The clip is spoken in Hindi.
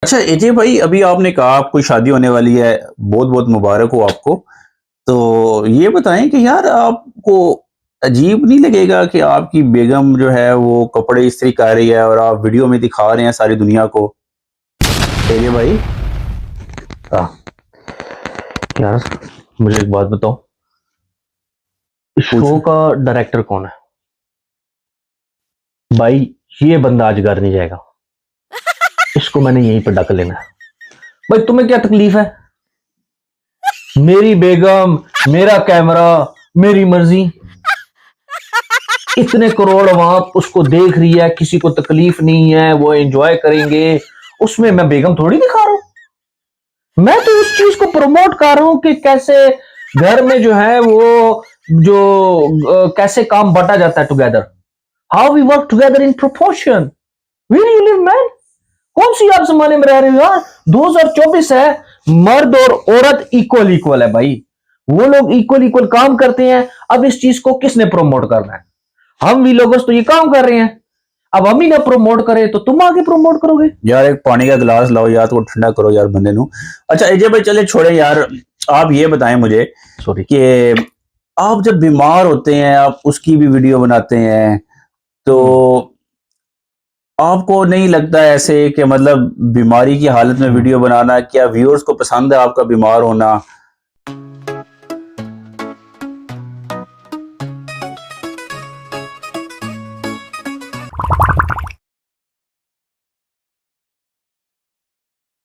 अच्छा एजे भाई, अभी आपने कहा आपको शादी होने वाली है, बहुत बहुत मुबारक हो आपको। तो ये बताएं कि यार आपको अजीब नहीं लगेगा कि आपकी बेगम जो है वो कपड़े इस्त्री कर रही है और आप वीडियो में दिखा रहे हैं सारी दुनिया को। एजे भाई। हाँ यार, मुझे एक बात बताओ, इस पूछ। शो का डायरेक्टर कौन है? भाई, ये बंदा आज घर नहीं जाएगा। इसको मैंने यहीं पर डक लेना है। भाई, तुम्हें क्या तकलीफ है? मेरी बेगम, मेरा कैमरा, मेरी मर्जी। इतने करोड़ वहां उसको देख रही है, किसी को तकलीफ नहीं है, वो एंजॉय करेंगे। उसमें मैं बेगम थोड़ी दिखा रहा हूं। मैं तो उस चीज को प्रमोट कर रहा हूं कि कैसे घर में जो है वो कैसे काम बटा जाता है together. How we work together in proportion. Where you live man? कौन सी आप जमाने में रह रहे हो यार? 2024 है। मर्द और औरत इक्वल इक्वल है भाई। वो लोग इक्वल इक्वल काम करते हैं। अब इस चीज को किसने प्रमोट करना है? हम भी लोग तो ये काम कर रहे हैं। अब हम ही ना प्रमोट करें तो तुम आगे प्रमोट करोगे? यार एक पानी का गिलास लाओ यार, तो ठंडा करो यार बंदे नु। अच्छा एजे भाई चले छोड़े यार। आप ये बताएं मुझे सॉरी। कि आप जब बीमार होते हैं आप उसकी भी वीडियो बनाते हैं, तो आपको नहीं लगता ऐसे कि मतलब बीमारी की हालत में वीडियो बनाना, क्या व्यूअर्स को पसंद है आपका बीमार होना?